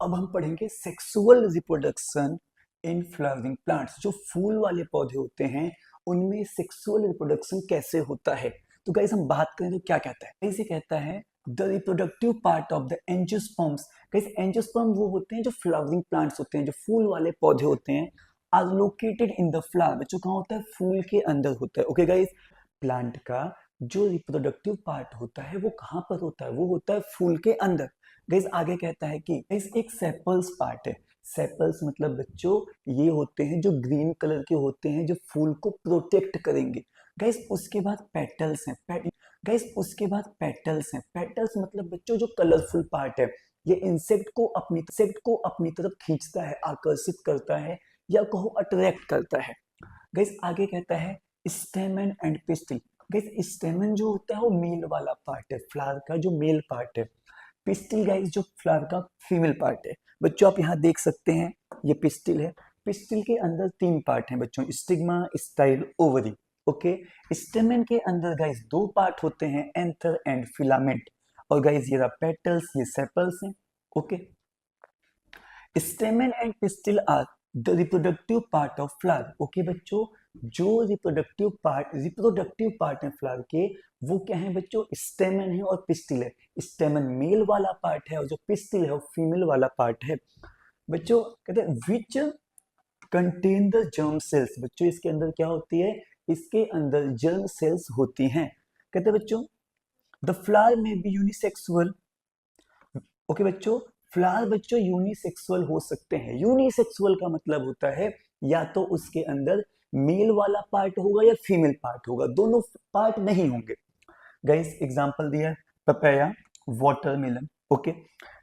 अब हम पढ़ेंगे sexual reproduction in flowering plants. जो फूल वाले पौधे होते हैं उनमें सेक्सुअल रिप्रोडक्शन कैसे होता है। तो गाइस हम बात करें तो क्या कहता है, इसे कहता है the reproductive part of the angiosperms. Guys angiosperm वो होते हैं जो फ्लावरिंग प्लांट्स होते हैं, जो फूल वाले पौधे होते हैं, are located in the flower. बच्चों कहाँ होता है? फूल के अंदर होता है। ओके गाइस, प्लांट का जो रिप्रोडक्टिव पार्ट होता है वो कहाँ पर होता है? वो होता है फूल के अंदर। गाइस आगे कहता है कि गाइस एक सेपल्स पार्ट है। सेपल्स मतलब बच्चों ये होते हैं जो ग्रीन कलर के होते हैं, जो फूल को प्रोटेक्ट करेंगे। गाइस उसके बाद पेटल्स हैं। गाइस उसके बाद पेटल्स हैं। पेटल्स मतलब बच्चों जो कलरफुल पार्ट है, ये इंसेक्ट को अपनी तरफ खींचता है, आकर्षित करता है, या कहो अट्रैक्ट करता है। गाइस आगे कहता है स्टेमन एंड पिस्टिल। गाइस स्टेमन जो होता है वो मेल वाला पार्ट है, फ्लावर का जो मेल पार्ट है। पिस्टिल गाइस जो फ्लावर का फीमेल पार्ट है। बच्चों आप यहाँ देख सकते हैं ये पिस्टिल है। पिस्टिल के अंदर 3 पार्ट हैं बच्चों, stigma, style, ovary. Okay, stamen के अंदर गाइस 2 पार्ट होते हैं, एंथर एंड फिलामेंट। और गाइस ये रहा पेटल्स, ये सेपल्स हैं। Okay, stamen and pistil are the reproductive part of flower. Okay बच्चों, जो रिप्रोडक्टिव पार्ट है फ्लावर के, वो क्या है बच्चों? स्टेमन है और पिस्टिल है। स्टेमन मेल वाला पार्ट है और जो पिस्टिल है वो फीमेल वाला पार्ट है। बच्चों कहते हैं which contain the germ cells. बच्चों इसके अंदर क्या होती है? इसके अंदर जर्म सेल्स होती हैं। कहते हैं बच्चों द फ्लावर में बी यूनिसेक्सुअल। ओके बच्चों, फ्लावर बच्चों यूनिसेक्सुअल हो सकते हैं। यूनिसेक्सुअल का मतलब होता है या तो उसके अंदर मेल वाला पार्ट होगा या फीमेल पार्ट होगा, दोनों पार्ट नहीं होंगे। गाइस एग्जांपल दिया है पपाया, वाटरमेलन। ओके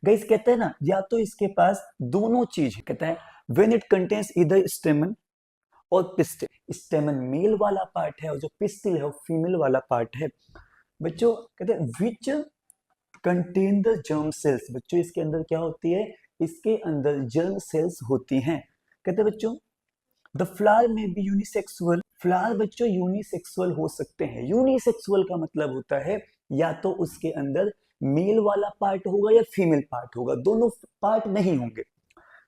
गाइस कहते हैं ना या तो इसके पास दोनों चीज है। कहता है व्हेन इट कंटेन्स ईदर स्टेमन और पिस्टिल। स्टेमन मेल वाला पार्ट है और जो पिस्टिल है वो फीमेल वाला पार्ट है। बच्चों कहते हैं which contain the germ cells. बच्चों इसके अंदर क्या होती है? इसके अंदर जर्म सेल्स होती हैं। कहते हैं बच्चों द फ्लावर में बी यूनिसेक्सुअल। फ्लावर बच्चों यूनिसेक्सुअल हो सकते हैं। यूनिसेक्सुअल का मतलब होता है या तो उसके अंदर मेल वाला पार्ट होगा या फीमेल पार्ट होगा, दोनों पार्ट नहीं होंगे।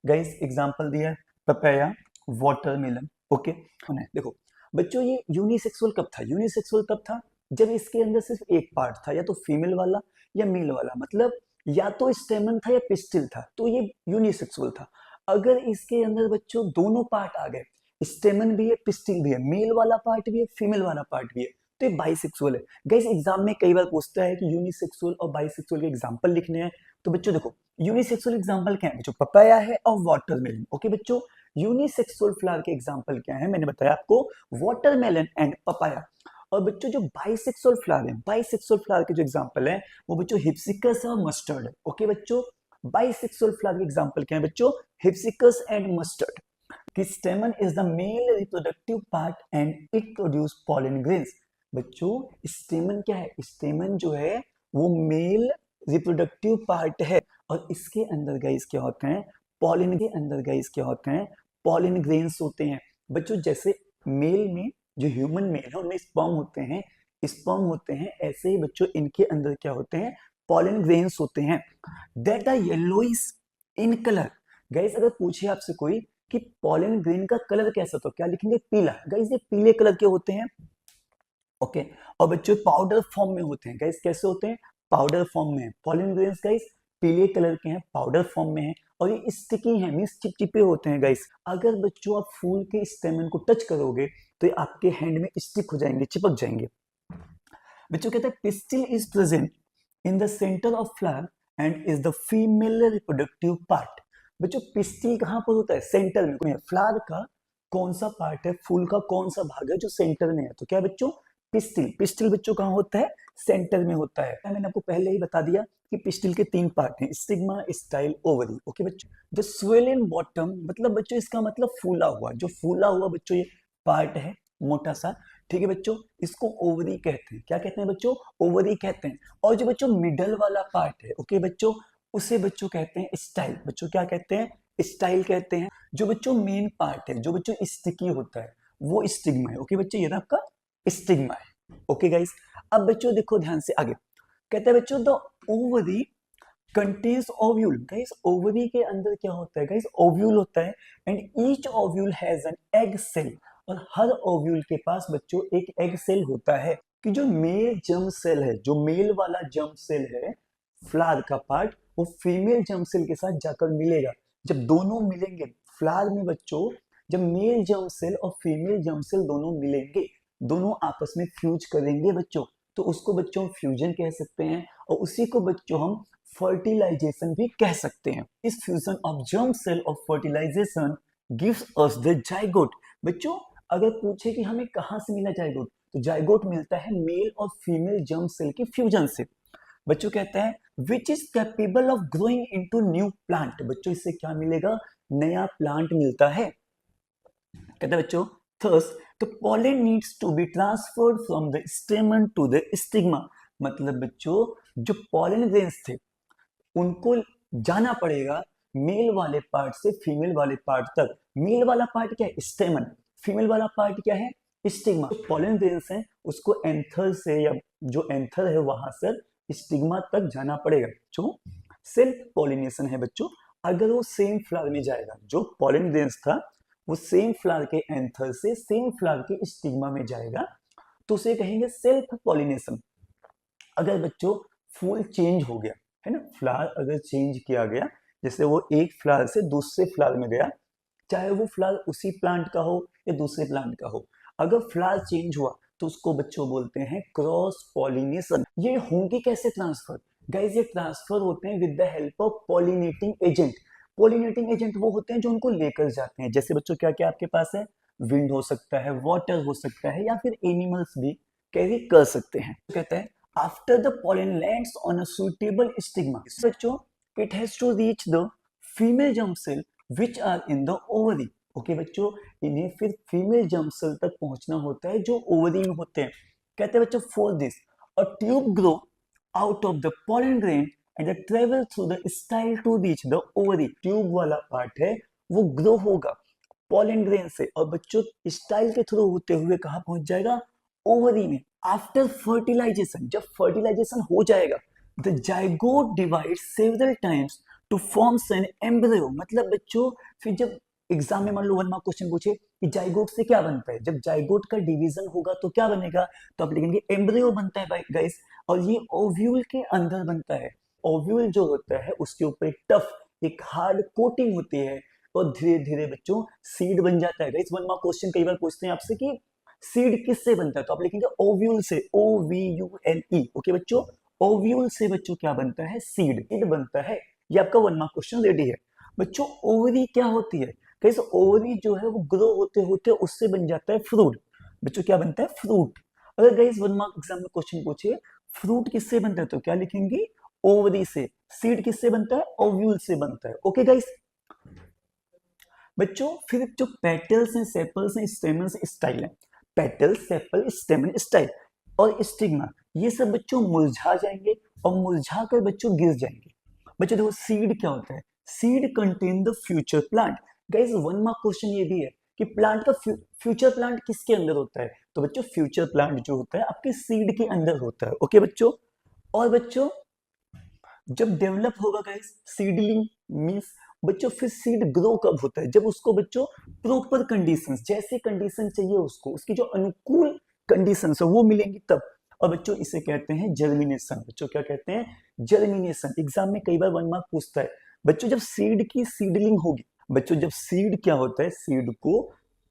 गाइस एग्जांपल दिया है पपाया, वाटरमेलन। ओके देखो बच्चों ये यूनिसेक्सुअल कब था? यूनिसेक्सुअल तब था जब इसके अंदर सिर्फ एक पार्ट था, या तो फीमेल वाला या मेल वाला, मतलब या तो स्टेमन था या पिस्टिल था, तो ये यूनिसेक्सुअल था। अगर इसके अंदर बच्चों दोनों पार्ट आ गए, स्टेमन भी है, पिस्टिल भी है, मेल वाला पार्ट भी है, फीमेल वाला पार्ट भी है, तो ये बाइसेक्सुअल है। गाइस एग्जाम में कई बार पूछता है कि यूनिसेक्सुअल और बाइसेक्सुअल के एग्जांपल लिखने हैं। तो बच्चों देखो यूनिसेक्सुअल एग्जांपल क्या है बच्चों? पपाया है और वाटरमेलन। ओके बच्चों, यूनिसेक्सुअल फ्लावर के एग्जांपल क्या है? मैंने बताया आपको वाटरमेलन एंड पपाया। और बच्चों जो बाइसेक्सुअल फ्लावर है, बाइसेक्सुअल फ्लावर के जो एग्जांपल है वो बच्चों हिप्सिकस और मस्टर्ड है। ओके बच्चों, बाइसेक्सुअल फ्लावर के एग्जांपल क्या है बच्चों? हिप्सिकस एंड मस्टर्ड। कि स्टेमन is the male reproductive part and it produce pollen grains. बच्चों स्टेमन क्या है? स्टेमन जो है वो मेल रिप्रोडक्टिव पार्ट है और इसके अंदर गाइस क्या होते हैं? पॉलन के अंदर गाइस क्या होते हैं? पॉलन ग्रेन्स होते हैं। बच्चों जैसे मेल में जो ह्यूमन मेल है उनमें स्पर्म होते हैं, ऐसे ही बच्चों इनके अंदर क्या होते हैं? पॉलन ग्रेन्स होते हैं that are yellowish in colour. Guys अगर पूछे आपसे कोई कि पॉलन ग्रेन का कलर कैसा, तो क्या लिखेंगे? पीला। गाइस ये पीले कलर के होते हैं। ओके और बच्चों पाउडर फॉर्म में होते हैं। गाइस कैसे होते हैं? पाउडर फॉर्म में। पॉलन ग्रेन्स गाइस पीले कलर के हैं, पाउडर फॉर्म में है, और ये स्टिकी है, मींस चिपचिपे होते हैं। गाइस अगर बच्चों आप फूल के स्टेमन को टच करोगे तो ये आपके हैंड में स्टिक हो जाएंगे, चिपक जाएंगे। बच्चों कहते हैं pistil is present in the centre of flower and is the female reproductive part. बच्चों पिस्टिल कहां पर होता है? सेंटर में। फ्लावर का कौन सा पार्ट है, फूल का कौन सा भाग है जो सेंटर में है? तो क्या बच्चों? पिस्टिल। पिस्टिल बच्चों कहां होता है? सेंटर में होता है। मैंने आपको पहले ही बता दिया कि पिस्टिल के 3 पार्ट हैं, स्टिग्मा, स्टाइल, ओवरी। ओके बच्चों, द स्वेलन बॉटम मतलब बच्चों इसका मतलब फूला हुआ, जो फूला हुआ बच्चों ये पार्ट है मोटा सा, ठीक है बच्चों, इसको ओवरी कहते हैं। क्या कहते हैं बच्चों? ओवरी कहते हैं। और जो बच्चों मिडल वाला पार्ट है, ओके बच्चों, उसे बच्चों कहते हैं स्टाइल। बच्चों क्या कहते हैं? स्टाइल कहते हैं। जो बच्चों मेन पार्ट है, जो बच्चों स्टिकी होता है, वो स्टिग्मा है। ओके बच्चों, ये आपका स्टिग्मा है। ओके गाइस, अब बच्चों देखो ध्यान से आगे। कहते हैं बच्चों the ovary contains ovule. Guys ovary के अंदर क्या होता है गाइस, ओव्यूल होता है and each ovule has an egg cell, और हर ओव्यूल के पास बच्चों एक एग सेल होता है कि जो मेल जर्म सेल है, जो मेल वाला जर्म सेल है फ्लावर का पार्ट, वो फीमेल जर्म सेल के साथ जाकर मिलेगा। जब दोनों मिलेंगे फ्लावर में बच्चों, जब मेल जर्म सेल और फीमेल जर्म सेल दोनों मिलेंगे, दोनों आपस में फ्यूज करेंगे बच्चों, तो उसको बच्चों फ्यूजन कह सकते हैं, और उसी को बच्चों हम फर्टिलाइजेशन भी कह सकते हैं। इस फ्यूजन ऑफ जर्म सेल और fertilisation gives us the zygote. बच्चों अगर पूछे कि हमें कहां से मिला जाइगोट, तो जाइगोट मिलता है मेल और फीमेल जर्म सेल के फ्यूजन से। बच्चों कहते हैं which is capable of growing into new plant. बच्चों इससे क्या मिलेगा, नया प्लांट मिलता है। कहते हैं बच्चों thus the pollen needs to be transferred from the stamen to the stigma। मतलब बच्चों जो pollen grains थे उनको जाना पड़ेगा मेल वाले पार्ट से फीमेल वाले पार्ट तक। मेल वाला पार्ट क्या है, स्टेमन, फीमेल वाला पार्ट क्या है, स्टिग्मा। जो पॉलन ग्रेन्स हैं उसको एंथर से, या जो एंथर है वहां से स्टिग्मा तक जाना पड़ेगा। जो सेल्फ पॉलिनेशन है बच्चों, अगर वो सेम फ्लावर में जाएगा, जो पॉलन ग्रेन्स था वो सेम फ्लावर के एंथर से सेम फ्लावर के स्टिग्मा में जाएगा, तो उसे कहेंगे सेल्फ पॉलिनेशन। अगर बच्चों फूल चेंज हो गया है ना, फ्लावर अगर चेंज किया गया, जैसे वो एक फ्लावर से दूसरे फ्लावर में गया, चाहे वो फ्लावर उसी प्लांट का हो या दूसरे प्लांट का हो, अगर फ्लावर चेंज हुआ तो उसको बच्चों बोलते हैं क्रॉस पॉलिनेशन। ये होंगे कैसे ट्रांसफर गाइस, ये ट्रांसफर होते हैं with the help of pollinating agent. Pollinating agent वो होते हैं जो उनको लेकर जाते हैं। जैसे बच्चों क्या क्या आपके पास है, विंड हो सकता है, वाटर हो सकता है, या फिर एनिमल्स भी कैरी कर सकते हैं। तो कहते हैं after the pollen lands on a suitable stigma, बच्चों it has to reach the female germ cell which are in the ovary। Okay बच्चों इन्हें फिर फीमेल जर्म सेल तक पहुंचना होता है जो ओवरी में होते हैं। कहते हैं बच्चों for this a tube grow out of the pollen grain and travel through the style to reach the ovary। Tube वाला पार्ट है वो ग्रो होगा pollen grain से, और बच्चों स्टाइल के थ्रू होते हुए कहां पहुंच जाएगा, ओवरी में। आफ्टर फर्टिलाइजेशन, जब फर्टिलाइजेशन हो जाएगा, the zygote divide several times two forms an embryo. मतलब बच्चों फिर जब एग्जाम में मान लो 1 मार्क क्वेश्चन पूछे कि जाइगोट से क्या बनता है, जब जाइगोट का डिवीजन होगा तो क्या बनेगा, तो आप लिखेंगे एम्ब्रियो बनता है गाइस, और ये ओव्यूल के अंदर बनता है। ओव्यूल जो होता है उसके ऊपर एक टफ, एक हार्ड कोटिंग होती है, और धीरे धीरे बच्चों सीड बन जाता है। गाइस 1 मार्क क्वेश्चन कई बार पूछते हैं आपसे कि सीड किससे बनता है, तो आप लिखेंगे ओव्यूल से, OVULE। ओके बच्चों ओव्यूल से बच्चों क्या बनता है, सीड बनता है। ये आपका 1 मार्क क्वेश्चन रेडी है। बच्चों ओवरी क्या होती है, कैसे ओवरी जो है वो ग्रो होते होते उससे बन जाता है फ्रूट। बच्चों क्या बनता है, फ्रूट। अगर गाइस 1 मार्क एग्जाम में क्वेश्चन पूछे फ्रूट किससे बनता है, तो क्या लिखेंगे, ओवरी से। सीड किससे बनता है, ओव्यूल से बनता है। ओके गाइस बच्चों फिर जो पेटल्स हैं, सेपल्स हैं, स्टेमन्स, स्टाइल है, पेटल, सेपल, स्टेमन, स्टाइल और स्टिग्मा, ये सब बच्चों मुरझा जाएंगे, और मुरझा कर बच्चों गिर जाएंगे। बच्चों देखो सीड क्या होता है, seed contain the future plant. Guys 1 mark question ये भी है कि प्लांट का फ्यूचर प्लांट किसके अंदर होता है, तो बच्चों फ्यूचर प्लांट जो होता है आपके सीड के अंदर होता है। ओके बच्चों, और बच्चों जब डेवलप होगा गाइस सीडलिंग मींस, बच्चों फिर सीड ग्रो कब होता है, जब उसको बच्चों प्रॉपर कंडीशंस, जैसे कंडीशन चाहिए उसको, उसकी जो अनुकूल कंडीशंस है वो मिलेंगी तब। और बच्चों इसे कहते हैं जर्मिनेशन। बच्चों क्या कहते हैं, जर्मिनेशन। एग्जाम में कई बार 1 मार्क पूछता है बच्चों जब सीड की सीडलिंग होगी, बच्चों जब सीड क्या होता है, सीड को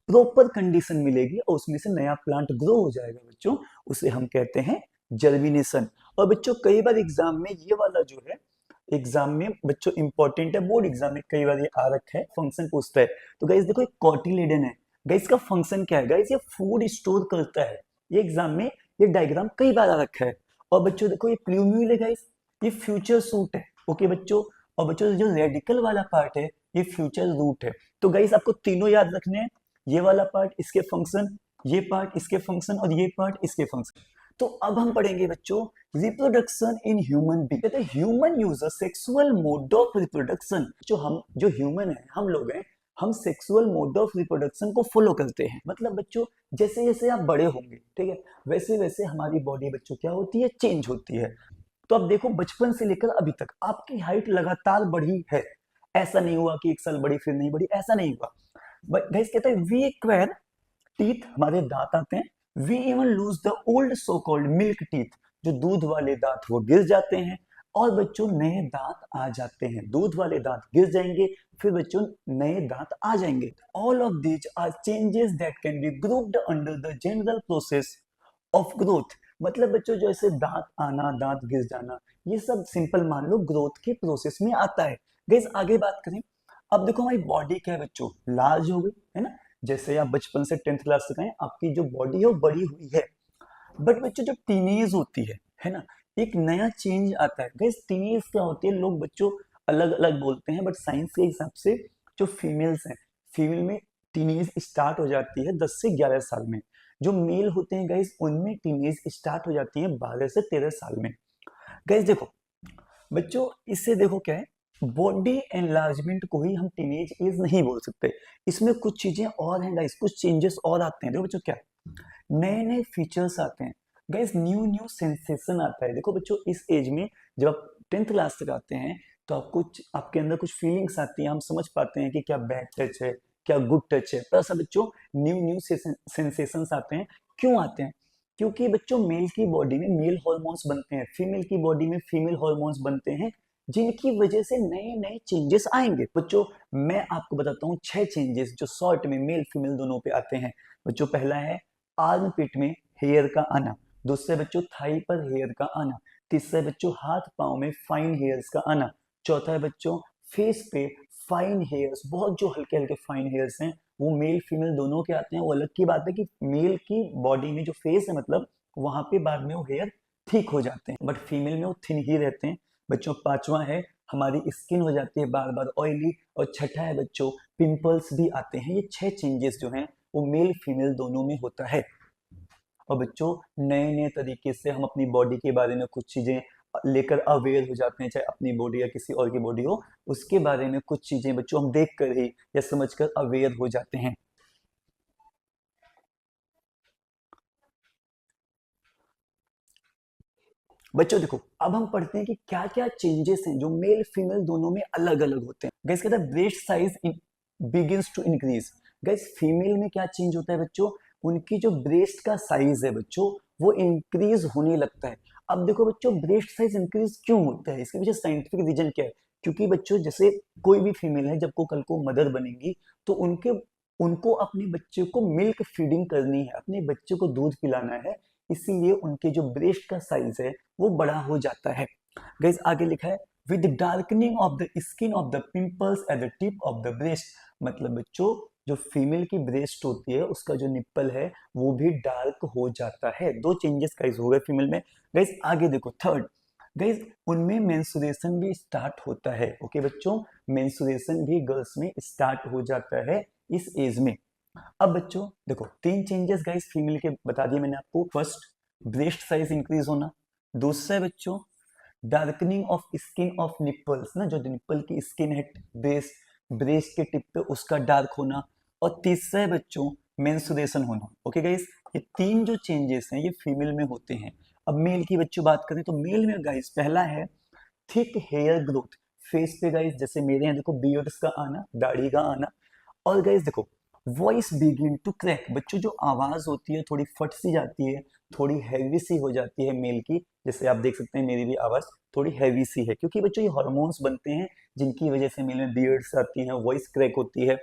प्रॉपर कंडीशन मिलेगी और उसमें से नया प्लांट ग्रो हो जाएगा बच्चों, उसे हम कहते हैं जर्मिनेशन। और बच्चों कई बार एग्जाम में ये वाला जो है, एग्जाम में बच्चों इंपॉर्टेंट है, बोर्ड एग्जाम में कई बार ये आ रखा है, फंक्शन पूछता है। तो गाइस देखो एक कॉटिलेडन है, गाइस का फंक्शन क्या है, गाइस ये फूड स्टोर करता है। ये एग्जाम में ये डायग्राम कई बार आ रखा है। और बच्चों देखो ये प्लूम्यूल है गाइस, ये फ्यूचर सूट है। ओके बच्चों, और बच्चों जो रेडिकल वाला पार्ट है ये फ्यूचर रूट है। तो गाइस आपको तीनों याद रखने हैं, ये वाला पार्ट इसके फंक्शन, ये पार्ट इसके फंक्शन, और ये पार्ट इसके फंक्शन। तो अब हम पढ़ेंगे बच्चों रिप्रोडक्शन इन ह्यूमन बीइंग। कहते हैं human user sexual mode of reproduction. जो ह्यूमन है, हम लोग हैं, हम सेक्सुअल मोड ऑफ रिप्रोडक्शन को फॉलो करते हैं। मतलब बच्चों जैसे जैसे आप बड़े होंगे, ठीक है, वैसे वैसे हमारी बॉडी बच्चों क्या होती है, चेंज होती है। तो अब देखो बचपन से लेकर अभी तक आपकी हाइट लगातार बढ़ी है, ऐसा नहीं हुआ कि एक साल बढ़ी फिर नहीं बढ़ी, ऐसा नहीं हुआ। बट गाइस कहता है वी एक्वायर टीथ, हमारे दांत आते हैं, we even lose the old so called milk teeth, जो दूध वाले दांत वो गिर जाते हैं और बच्चों नए दांत आ जाते हैं, दूध वाले दांत गिर जाएंगे फिर बच्चों नए दांत आ जाएंगे। All of these are changes that can be grouped under the general process of growth. मतलब बच्चों जैसे दांत आना दांत गिर जाना ये सब सिंपल मान लो ग्रोथ के प्रोसेस में आता है। गाइस आगे बात करें, अब देखो हमारी बॉडी क्या है बच्चों, लार्ज हो गई है ना, जैसे आप बचपन से 10th क्लास तक आए आपकी जो बॉडी है वो बड़ी हुई है। बट बच्चों जब टीनेज होती है ना, एक नया चेंज आता है। गाइस टीनेज क्या होती है, लोग बच्चों अलग अलग बोलते हैं बट साइंस के हिसाब से जो फीमेल्स हैं, फीमेल में टीनेज स्टार्ट हो जाती है 10 से 11 साल में। जो मेल होते हैं गाइस उनमें टीनेज स्टार्ट हो जाती है 12 से 13 साल में। गाइस देखो बच्चों इससे देखो क्या है, बॉडी एनलार्जमेंट को ही हम टीनेज एज नहीं बोल सकते, इसमें कुछ चीजें और हैं गाइस, कुछ चेंजेस और आते हैं। देखो बच्चों क्या नए नए फीचर्स आते हैं गाइस, न्यू न्यू सेंसेशन आता है। देखो बच्चों इस एज में जब आप 10th क्लास तक आते हैं तो आपके अंदर कुछ फीलिंग्स आती हैं, हम समझ पाते हैं कि क्या बैड टच है क्या गुड टच है, तो ऐसा बच्चों न्यू न्यू सेंसेशंस आते हैं। क्यों आते हैं, क्योंकि बच्चों मेल की बॉडी में मेल हॉर्मोन्स बनते हैं, फीमेल की बॉडी में फीमेल हॉर्मोन्स बनते हैं, जिनकी वजह से नए नए चेंजेस आएंगे। बच्चों मैं आपको बताता हूँ 6 चेंजेस जो शॉर्ट में मेल फीमेल दोनों पे आते हैं। बच्चों पहला है आर्म पिट में हेयर का आना, दूसरे बच्चों थाई पर हेयर का आना, तीसरा बच्चों हाथ पांव में फाइन हेयर्स का आना, चौथा है बच्चों फेस पे फाइन हेयर्स, बहुत जो हल्के हल्के फाइन हेयर्स हैं वो मेल फीमेल दोनों के आते हैं। वो अलग की बात है कि मेल की बॉडी में जो फेस है मतलब वहां पे बाद में वो हेयर ठीक हो जाते हैं बट फीमेल में वो थिन ही रहते हैं। बच्चों पांचवा है हमारी स्किन हो जाती है बार बार ऑयली, और छठा है बच्चों पिंपल्स भी आते हैं। ये 6 चेंजेस जो हैं वो मेल फीमेल दोनों में होता है। और बच्चों नए नए तरीके से हम अपनी बॉडी के बारे में कुछ चीजें लेकर अवेयर हो जाते हैं, चाहे अपनी बॉडी या किसी और की बॉडी हो, उसके बारे में कुछ चीजें बच्चों हम देख कर ही या समझ कर अवेयर हो जाते हैं। बच्चों देखो अब हम पढ़ते हैं कि क्या क्या चेंजेस हैं जो मेल फीमेल दोनों में अलग अलग होते हैं। गैस कहता है breast size begins to increase. Guys female में क्या चेंज होता है बच्चों, उनकी जो ब्रेस्ट का साइज है बच्चों वो इंक्रीज होने लगता है। अब देखो बच्चों ब्रेस्ट साइज इंक्रीज क्यों होता है, इसके पीछे साइंटिफिक रीजन क्या है। क्योंकि बच्चों जैसे कोई भी फीमेल है जब को कल को मदर बनेगी तो उनको अपने बच्चे को मिल्क फीडिंग करनी है, अपने बच्चे को दूध पिलाना है, इसीलिए उनके जो ब्रेस्ट का साइज है वो बड़ा हो जाता है। गाइस आगे लिखा है with darkening of the skin of the pimples at the tip of the breast. मतलब बच्चों जो फीमेल की ब्रेस्ट होती है उसका जो निप्पल है वो भी डार्क हो जाता है। 2 चेंजेस गाइस हो गए फीमेल में। गाइस आगे देखो थर्ड, गाइस उनमें मेंस्ट्रुएशन भी स्टार्ट होता है। ओके बच्चों मेंस्ट्रुएशन भी गर्ल्स में स्टार्ट हो जाता है इस एज में। अब बच्चों देखो 3 चेंजेस गाइस फीमेल के बता दिए मैंने आपको। फर्स्ट ब्रेस्ट साइज इंक्रीज होना, दूसरा बच्चों darkening of skin of nipples ना, जो निप्पल की स्किन है ब्रेस्ट ब्रेस्ट के टिप पे उसका डार्क होना, और तीसरा है बच्चों मेंस्ट्रुएशन होना। ओके गाइस ये 3 जो चेंजेस हैं ये फीमेल में होते हैं। अब मेल की बच्चों बात करें तो मेल में गाइस पहला है थिक हेयर ग्रोथ। फेस पे गाइस जैसे मेरे यहाँ देखो बियर्ड्स का आना, दाढ़ी का आना। और गाइस देखो वॉइस बिगिन टू क्रैक, बच्चों जो आवाज होती है थोड़ी फट सी जाती है, थोड़ी हैवी सी हो जाती है मेल की, जैसे आप देख सकते हैं मेरी भी आवाज थोड़ी हैवी सी है, क्योंकि बच्चों ये हार्मोन्स बनते हैं जिनकी वजह से मेल में बियर्ड्स आती हैं, वॉइस क्रैक होती है।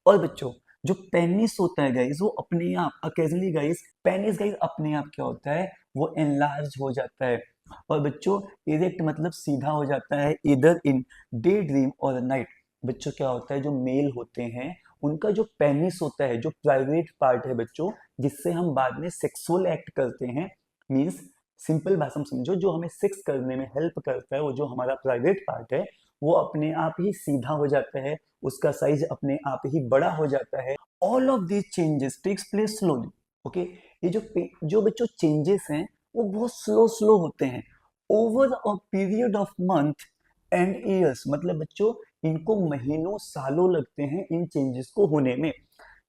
और बच्चों जो पेनिस होता है गाइस वो अपने आप अकेजनली गाइस पेनिस गाइस अपने आप क्या होता है वो एनलार्ज हो जाता है। और बच्चों इरेक्ट मतलब सीधा हो जाता है इधर इन डे ड्रीम और नाइट। बच्चों क्या होता है जो मेल होते हैं उनका जो पेनिस होता है जो प्राइवेट पार्ट है बच्चों जिससे हम बाद में सेक्सुअल एक्ट करते हैं, मींस सिंपल भाषा में समझो जो हमें सेक्स करने में हेल्प करता है वो जो हमारा प्राइवेट पार्ट है वो अपने आप ही सीधा हो जाता है, उसका साइज अपने आप ही बड़ा हो जाता है। All of these changes takes place slowly. Okay ये जो बच्चों चेंजेस हैं वो बहुत स्लो स्लो होते हैं over a period of month and years. मतलब बच्चों इनको महीनों सालों लगते हैं इन चेंजेस को होने में।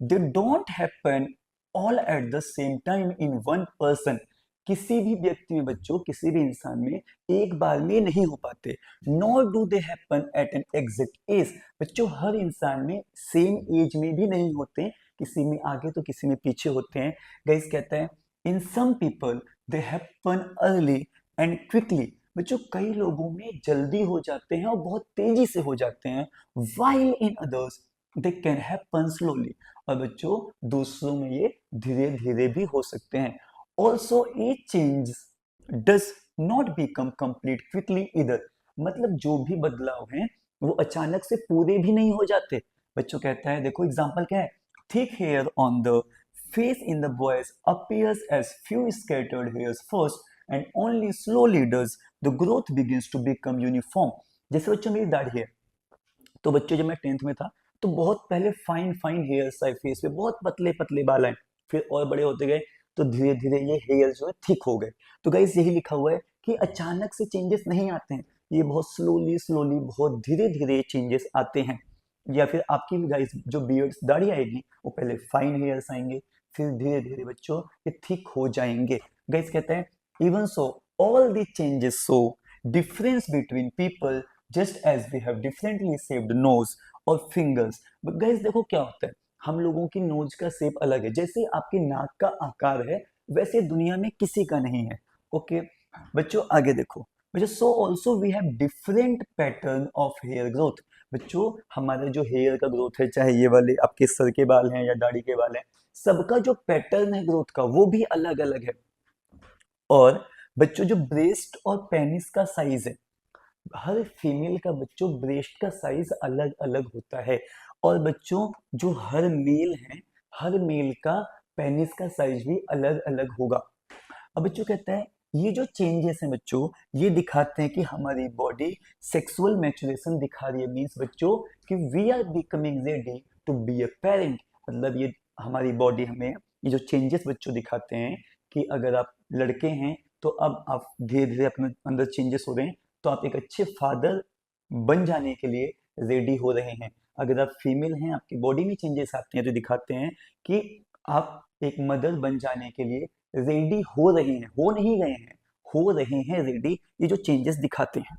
They don't happen all at the same time in one person. किसी भी व्यक्ति में बच्चों, किसी भी इंसान में एक बार में नहीं हो पाते। Nor do they happen at an exact as. बच्चों हर इंसान में सेम एज में भी नहीं होते, किसी में आगे तो किसी में पीछे होते हैं। गाइस कहता है in some people they happen early and quickly. बच्चों कई लोगों में जल्दी हो जाते हैं और बहुत तेजी से हो जाते हैं, while in others they can happen slowly। और बच्चों दूसरों में ये धीरे धीरे भी हो सकते हैं। Also a change does not become complete quickly either। मतलब जो भी बदलाव हैं वो अचानक से पूरे भी नहीं हो जाते। बच्चों कहता है देखो एग्जाम्पल क्या है, thick hair on the face in the boys appears as few scattered hairs first and only slowly does the growth begins to become uniform। जैसे बच्चों मेरी दाढ़ी है, तो बच्चों जब मैं 10th में था तो बहुत पहले फाइन फाइन हेयर्स आए फेस पे, बहुत पतले पतले बाल आए, फिर और बड़े होते गए तो धीरे धीरे ये हेयर जो है थिक हो गए। तो गाइस यही लिखा हुआ है कि अचानक से चेंजेस नहीं आते हैं, ये बहुत स्लोली स्लोली बहुत धीरे धीरे चेंजेस आते हैं। या फिर आपकी भी गाइस जो बियर्ड्स दाढ़ी आएगी वो पहले फाइन हेयर्स आएंगे, फिर धीरे धीरे बच्चों ये थिक हो जाएंगे। गाइस कहते हैं even so all the changes so difference between people just as we have differently shaped nose और फिंगर्स। बट गाइस देखो क्या होता है, हम लोगों की नोज का शेप अलग है, जैसे आपकी नाक का आकार है वैसे दुनिया में किसी का नहीं है। ओके बच्चों आगे देखो, बच्चों so also we have different pattern of hair growth. बच्चों हमारे जो हेयर का ग्रोथ है, चाहे ये वाले आपके सर के बाल हैं या दाढ़ी के बाल हैं, सबका जो पैटर्न है ग्रोथ का वो भी अलग अलग है। और बच्चों जो ब्रेस्ट और पेनिस का साइज है, हर फीमेल का बच्चों ब्रेस्ट का साइज अलग अलग होता है। और बच्चों जो हर मेल है, हर मेल का पेनिस का साइज भी अलग अलग होगा। अब बच्चों कहता है ये जो चेंजेस हैं बच्चों ये दिखाते हैं कि हमारी बॉडी सेक्सुअल मैच्योरेशन दिखा रही है। मीन्स बच्चों कि we are becoming ready to be a parent. मतलब ये हमारी बॉडी हमें ये जो चेंजेस बच्चों दिखाते हैं कि अगर आप लड़के हैं तो अब आप धीरे धीरे अपने अंदर चेंजेस हो रहे हैं, तो आप एक अच्छे फादर बन जाने के लिए रेडी हो रहे हैं। अगर आप फीमेल हैं, आपकी बॉडी में चेंजेस आते हैं तो दिखाते हैं कि आप एक मदर बन जाने के लिए रेडी हो रहे हैं, हो नहीं गए हैं, हो रहे हैं रेडी। ये जो चेंजेस दिखाते हैं।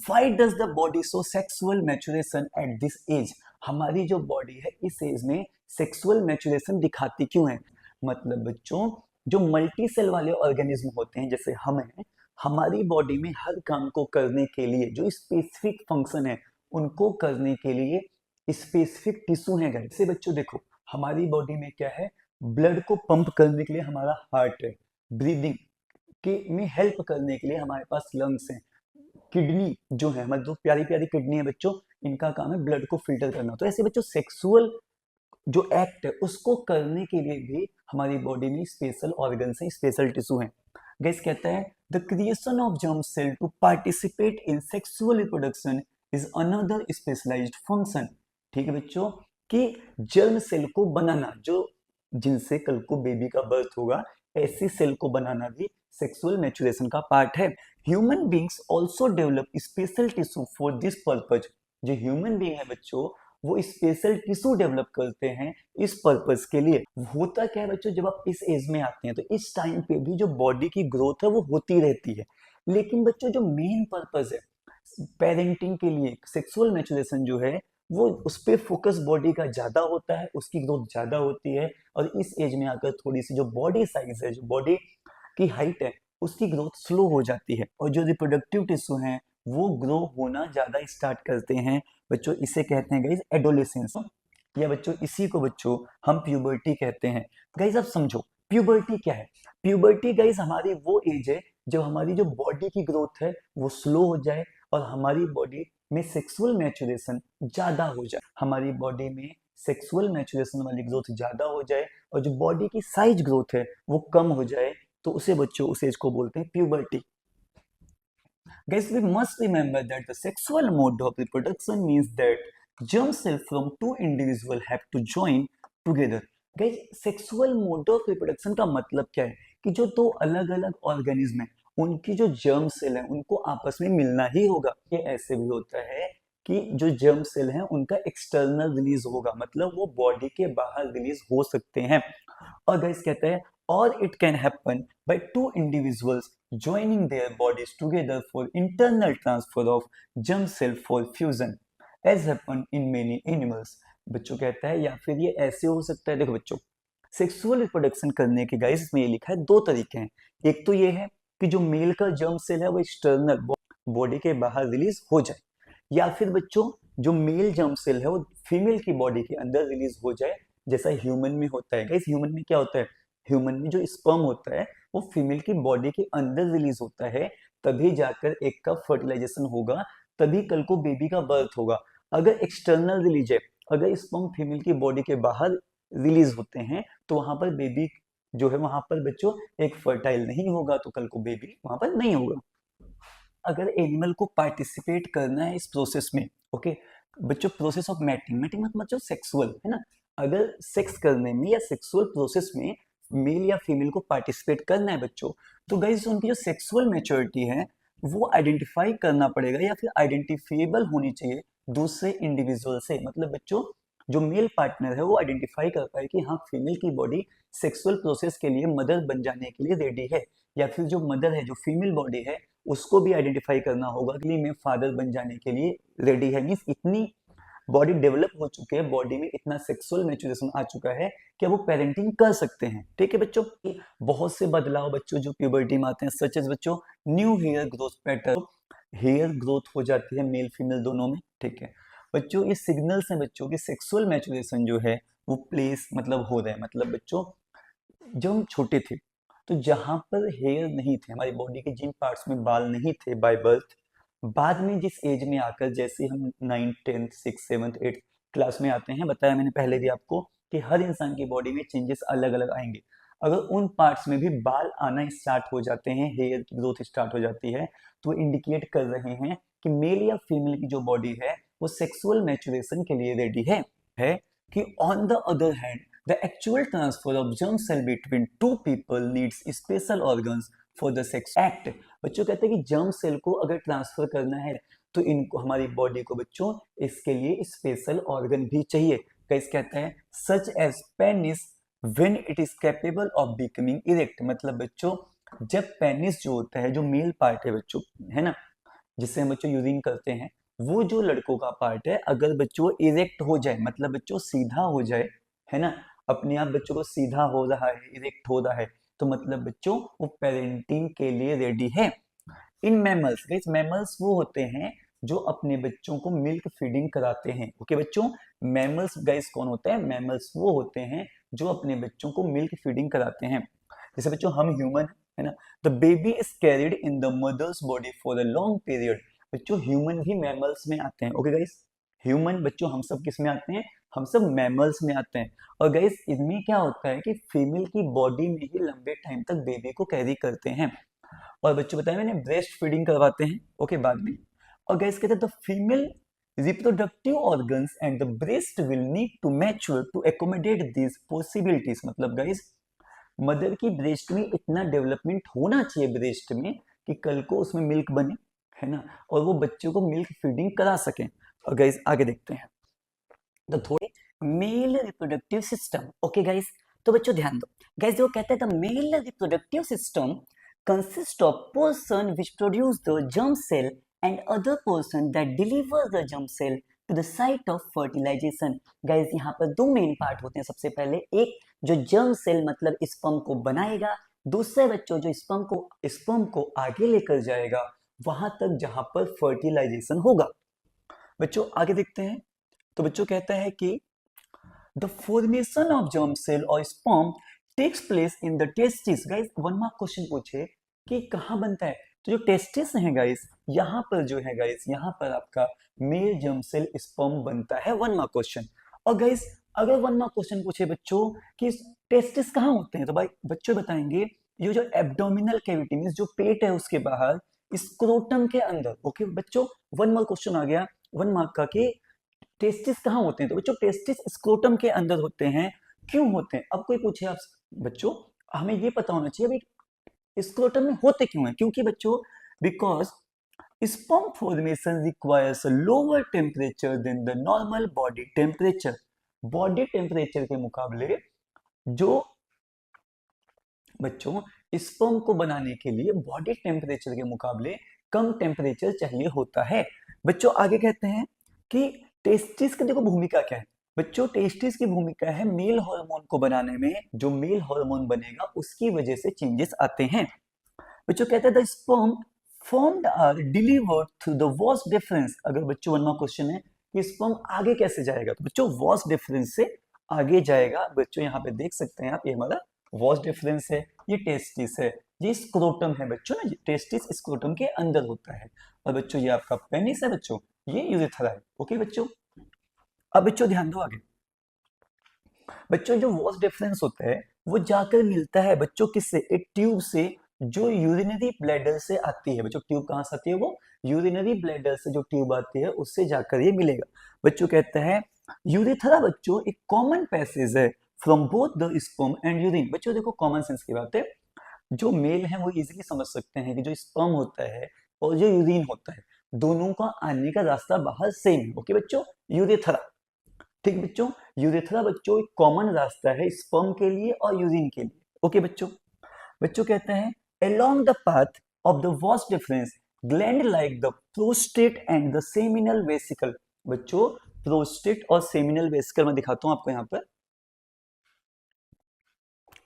Why does the body show sexual maturation at this age? हमारी जो बॉडी है इस एज में सेक्सुअल मैच्योरेशन दिखाती क्यों है? मतलब बच्चों जो मल्टी सेल वाले ऑर्गेनिज्म होते हैं जैसे हम हैं, हमारी बॉडी में हर काम को करने के लिए जो स्पेसिफिक फंक्शन है उनको करने के लिए स्पेसिफिक टिश्यू है। जैसे बच्चों देखो हमारी बॉडी में क्या है, ब्लड को पंप करने के लिए हमारा हार्ट है, ब्रीदिंग के में हेल्प करने के लिए हमारे पास लंग्स हैं, किडनी जो है हमारी जो प्यारी प्यारी किडनी है बच्चों, इनका काम है ब्लड को फिल्टर करना। तो ऐसे बच्चों सेक्सुअल जो एक्ट है उसको करने के लिए भी हमारी बॉडी में स्पेशल ऑर्गन्स हैं, स्पेशल टिश्यू हैं। गाइस कहता है the creation of germ cell to participate in sexual reproduction is another specialised function. ठीक है बच्चों कि जर्म सेल को बनाना, जो जिनसे कल को बेबी का बर्थ होगा, ऐसी सेल को बनाना भी सेक्सुअल मैच्योरेशन का पार्ट है। Human beings also develop special tissue for this purpose. जो ह्यूमन बींग है बच्चों वो स्पेशल टिश्यू डेवलप करते हैं इस पर्पस के लिए। होता क्या है बच्चों, जब आप इस एज में आते हैं तो इस टाइम पे भी जो बॉडी की ग्रोथ है वो होती रहती है, लेकिन बच्चों जो मेन पर्पस है पेरेंटिंग के लिए, सेक्सुअल मैच्योरेशन जो है वो उस पर फोकस बॉडी का ज्यादा होता है, उसकी ग्रोथ ज्यादा होती है। और इस एज में आकर थोड़ी सी जो बॉडी साइज है, जो बॉडी की हाइट है, उसकी ग्रोथ स्लो हो जाती है और जो रिप्रोडक्टिव टिश्यू हैं वो ग्रो होना ज्यादा स्टार्ट करते हैं। बच्चों इसे कहते हैं गाइस एडोलेसेंस, या बच्चों इसी को बच्चों हम प्यूबर्टी कहते हैं। गाइस आप समझो प्यूबर्टी क्या है। प्यूबर्टी गाइस हमारी वो एज है जब हमारी जो बॉडी की ग्रोथ है वो स्लो हो जाए और हमारी बॉडी में सेक्सुअल मैच्योरेशन ज्यादा हो जाए, हमारी बॉडी में सेक्सुअल मैच्योरेशन वाली ग्रोथ ज्यादा हो जाए और जो बॉडी की साइज ग्रोथ है वो कम हो जाए, तो उसे बच्चों उस एज को बोलते हैं puberty. Guys, we must remember that the sexual mode of reproduction means that germ cell from two individuals have to join together. Guys, sexual mode of reproduction का मतलब क्या है कि जो दो अलग अलग ऑर्गेनिज्म हैं उनकी जो जर्म सेल है उनको आपस में मिलना ही होगा। ये ऐसे भी होता है कि जो जर्म सेल हैं उनका एक्सटर्नल रिलीज होगा, मतलब वो बॉडी के बाहर रिलीज हो सकते हैं। और गाइस कहते हैं or it can happen by two individuals joining their bodies together for internal transfer of germ cell for fusion as happen in many animals। बच्चों कहता है या फिर ये ऐसे हो सकता है, देखो बच्चों सेक्सुअल रिप्रोडक्शन करने के गाइस इसमें ये लिखा है दो तरीके हैं। एक तो ये है कि जो मेल का जर्म सेल है वो एक्सटर्नल बॉडी के बाहर रिलीज हो जाए, या फिर बच्चों जो मेल जर्म सेल है वो फीमेल की बॉडी के अंदर रिलीज हो जाए, जैसा ह्यूमन में होता है। गाइस ह्यूमन में क्या होता है, ह्यूमन में जो स्पर्म होता है वो फीमेल की बॉडी के अंदर रिलीज होता है, तभी जाकर एक का फर्टिलाइजेशन होगा, तभी कल को बेबी का बर्थ होगा। अगर एक्सटर्नल रिलीज है, अगर स्पर्म फीमेल की बॉडी के बाहर रिलीज होते हैं तो वहां पर बेबी जो है वहां पर बच्चों एक फर्टाइल नहीं होगा, तो कल को बेबी वहां पर नहीं होगा। अगर एनिमल को पार्टिसिपेट करना है इस प्रोसेस में, ओके बच्चों प्रोसेस ऑफ मैटिंग, मैटिंग मतलब सेक्सुअल है ना, अगर सेक्स करने में या सेक्सुअल प्रोसेस में मेल या फीमेल को पार्टिसिपेट करना है बच्चों, तो गाइस उनकी जो सेक्सुअल मैच्योरिटी है वो आइडेंटिफाई करना पड़ेगा या फिर आइडेंटिफिएबल होनी चाहिए दूसरे इंडिविजुअल से। मतलब बच्चों जो मेल पार्टनर है वो आइडेंटिफाई कर पाए कि हाँ फीमेल की बॉडी सेक्सुअल प्रोसेस के लिए मदर बन जाने के लिए रेडी है, या फिर जो मदर है जो फीमेल बॉडी है उसको भी आइडेंटिफाई करना होगा कि मैं फादर बन जाने के लिए रेडी है। मीन्स इतनी बॉडी डेवलप हो चुकी है, बॉडी में इतना सेक्सुअल मैच्योरेशन आ चुका है कि वो पेरेंटिंग कर सकते हैं। ठीक है बच्चों, बहुत से बदलाव बच्चों जो प्यूबर्टी में आते हैं, सच एज बच्चों new hair growth pattern, hair growth हो जाती है मेल फीमेल दोनों में। ठीक है बच्चों ये सिग्नल्स हैं बच्चों की सेक्सुअल मैच्योरेशन जो है वो प्लेस मतलब हो रहा है। मतलब बच्चों जब हम छोटे थे तो जहां पर हेयर नहीं थे, हमारी बॉडी के जिन पार्ट्स में बाल नहीं थे बाय बर्थ, बाद में जिस एज में आकर जैसे हम 9th 10th 6th 7th 8th class में आते हैं, बताया मैंने पहले भी आपको कि हर इंसान की बॉडी में चेंजेस अलग अलग आएंगे। अगर उन पार्ट्स में भी बाल आना स्टार्ट हो जाते हैं, हेयर की ग्रोथ स्टार्ट हो जाती है, तो इंडिकेट कर रहे हैं कि मेल या फीमेल की जो बॉडी है वो सेक्सुअल मैच्योरेशन के लिए रेडी है कि on the other hand the actual transfer of germ cell between two people needs special organs for the sex act। बच्चों कहते हैं कि जर्म सेल को अगर ट्रांसफर करना है तो इनको हमारी बॉडी को बच्चों इसके लिए स्पेशल ऑर्गन भी चाहिए। कैसे कहते हैं such as penis when it is capable of becoming erect. मतलब बच्चों जब पेनिस जो होता है जो मेल पार्ट है बच्चों है ना, जिससे हम बच्चों यूरिन करते हैं, वो जो लड़कों का पार्ट है अगर बच्चों इरेक्ट हो जाए, मतलब बच्चों सीधा हो जाए है ना, अपने आप बच्चों को सीधा हो रहा है इरेक्ट हो रहा है, तो मतलब बच्चों वो पेरेंटिंग के लिए रेडी है। इन मैमल्स, गाइस मैमल्स वो होते हैं जो अपने बच्चों को मिल्क फीडिंग कराते हैं। ओके बच्चों मैमल्स गाइस कौन होते हैं, मैमल्स वो होते हैं जो अपने बच्चों को मिल्क फीडिंग कराते हैं। जैसे बच्चों हम ह्यूमन है ना, the baby is carried in the mother's body for a long period. बच्चों ह्यूमन भी मैमल्स में आते हैं। ओके गाइस ह्यूमन बच्चों हम सब किस में आते हैं, हम सब मैमल्स में आते हैं। और गाइस इनमें क्या होता है कि फीमेल की बॉडी में ही लंबे टाइम तक बेबी को कैरी करते हैं। और बच्चों बताया मैंने ब्रेस्ट फीडिंग करवाते हैं ओके बाद में। और गाइस कहते हैं the female reproductive organs and the breast will need to mature to accommodate these possibilities। मतलब गाइस मदर की ब्रेस्ट में इतना डेवलपमेंट होना चाहिए ब्रेस्ट में कि कल को उसमें मिल्क बने है ना, और वो बच्चों को मिल्क फीडिंग करा सकें। और गाइस आगे देखते हैं तो थोड़े male reproductive system. Okay guys तो बच्चों ध्यान दो गाइस, जो कहते हैं the male reproductive system consist of person which produce the germ cell and other person that deliver the germ cell to the site of fertilisation. Guys यहाँ पर दो मेन पार्ट होते हैं। सबसे पहले एक जो जर्म सेल मतलब स्पर्म को बनाएगा, दूसरे बच्चों जो स्पर्म को आगे लेकर जाएगा वहां तक जहां पर फर्टिलाइजेशन होगा। बच्चों आगे देखते हैं तो बच्चों कहता है कि the formation of germ cell or sperm takes place in the testis. Guys 1 mark question पूछे कि कहां बनता है, तो जो टेस्टिस है गाइस यहां पर जो है गाइस यहां पर आपका मेल जर्म सेल स्पर्म बनता है। 1 मार्क क्वेश्चन। और गाइस अगर 1 मार्क क्वेश्चन पूछे बच्चों कि टेस्टिस कहां होते हैं, तो भाई बच्चों बताएंगे ये जो एब्डोमिनल कैविटी मींस जो पेट है उसके बाहर स्क्रोटम के अंदर। ओके बच्चों 1 मार्क क्वेश्चन आ गया 1 मार्क का कि टेस्टिस कहाँ होते हैं, तो बच्चों टेस्टिस स्क्रोटम के अंदर होते हैं। क्यों होते हैं, अब कोई पूछे आप बच्चों हमें ये पता होना चाहिए भाई स्क्रोटम में होते क्यों हैं, क्योंकि बच्चों because sperm formation requires lower temperature than the normal body temperature. Body temperature के मुकाबले जो बच्चों स्पर्म को बनाने के लिए बॉडी टेम्परेचर के मुकाबले कम टेम्परेचर चाहिए होता है। बच्चों आगे कहते हैं कि टेस्टिस की देखो भूमिका क्या है। बच्चों टेस्टिस की भूमिका है मेल हार्मोन को बनाने में। जो मेल हार्मोन बनेगा उसकी वजह से चेंजेस आते हैं। बच्चों कहते हैं the sperm formed are delivered through the vas deferens. अगर बच्चों वन मार्क क्वेश्चन है कि स्पर्म आगे कैसे जाएगा, तो बच्चों वॉस डिफरेंस से आगे जाएगा। बच्चों यहाँ पे देख सकते हैं आप, ये हमारा वॉस डिफरेंस है, ये टेस्टिस है, ये स्क्रोटम है बच्चों ना, टेस्टिस स्क्रोटम के अंदर होता है। और बच्चों ये आपका पेनिस है बच्चों, ये यूरेथ्रा है। ओके बच्चों, अब बच्चों ध्यान दो आगे। बच्चों जो वॉस डिफरेंस होता है वो जाकर मिलता है बच्चों किससे, एक ट्यूब से जो यूरिनरी ब्लैडर से आती है। बच्चों ट्यूब कहां से आती है, वो यूरिनरी ब्लैडर से जो ट्यूब आती है उससे जाकर ये मिलेगा। बच्चों कहते हैं यूरेथ्रा बच्चों एक कॉमन पैसेज है from both the sperm and urine. बच्चों देखो कॉमन सेंस की बात है, जो मेल है वो इजीली समझ सकते हैं कि जो स्पर्म होता है और जो यूरिन होता है दोनों का आने का रास्ता बाहर सेम है। ओके बच्चों, यूरेथ्रा, ठीक बच्चों, यूरेथ्रा बच्चों एक कॉमन रास्ता है स्पर्म के लिए और यूरिन के लिए। ओके बच्चों, बच्चों कहते हैं along the path of the vas deferens gland like the prostate and the seminal vesicle। बच्चों प्रोस्टेट और सेमिनल वेसिकल मैं दिखाता हूं आपको यहाँ पर।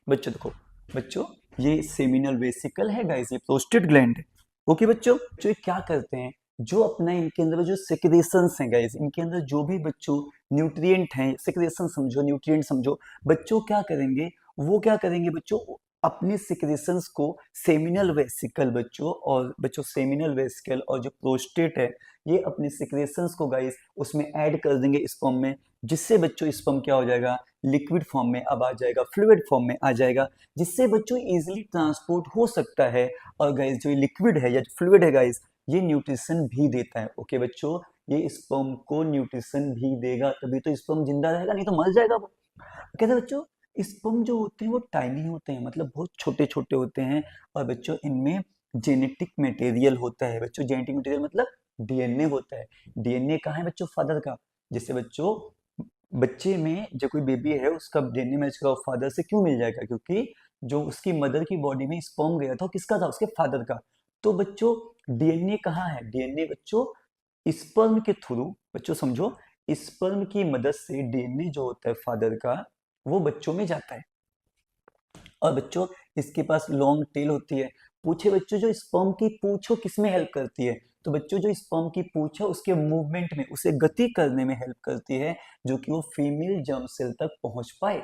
बच्चों देखो, बच्चों ये सेमिनल वेसिकल है गाइस, ये प्रोस्टेट ग्लैंड है। ओके बच्चों, जो क्या करते हैं, जो अपना इनके अंदर जो सेक्रेशंस हैं गाइस, इनके अंदर जो भी बच्चों न्यूट्रिएंट हैं, सेक्रेशन समझो, न्यूट्रिएंट समझो, बच्चों क्या करेंगे, वो क्या करेंगे बच्चों, अपने सिक्रेशंस को सेमिनल वेसिकल बच्चों, और बच्चों सेमिनल वेसिकल और जो प्रोस्टेट है ये अपने सिक्रेशंस को गाइस उसमें ऐड कर देंगे स्पर्म में, जिससे बच्चों स्पर्म क्या हो जाएगा, लिक्विड फॉर्म में अब आ जाएगा, फ्लूइड फॉर्म में आ जाएगा, जिससे बच्चों इजीली ट्रांसपोर्ट हो सकता है। और गाइस जो लिक्विड है या फ्लूइड है गाइस, ये न्यूट्रिशन भी देता है। ओके बच्चों, ये स्पर्म को न्यूट्रिशन भी देगा, तभी तो स्पर्म जिंदा रहेगा, नहीं तो मर जाएगा वो। कहते हैं बच्चों स्पर्म जो होते हैं वो टाइनी होते हैं, मतलब बहुत छोटे छोटे होते हैं। और बच्चों इनमें जेनेटिक मटेरियल होता है। बच्चों जेनेटिक मटेरियल मतलब डीएनए होता है। डीएनए कहाँ है बच्चों, फादर का। जैसे बच्चों बच्चे में जो कोई बेबी है उसका डीएनए मैच करा फादर से क्यों मिल जाएगा, क्योंकि जो उसकी मदर की बॉडी में स्पर्म गया था किसका था, उसके फादर का। तो बच्चों डीएनए कहाँ है, डीएनए बच्चों स्पर्म के थ्रू, बच्चों समझो, स्पर्म की मदद से डीएनए जो होता है फादर का वो बच्चों में जाता है। और बच्चों इसके पास लॉन्ग टेल होती है। पूछे बच्चों जो स्पर्म की पूंछ हो किसमें हेल्प करती है, तो बच्चों जो स्पर्म की पूंछ है उसके मूवमेंट में, उसे गति करने में हेल्प करती है, जो कि वो फीमेल जर्म सेल तक पहुंच पाए।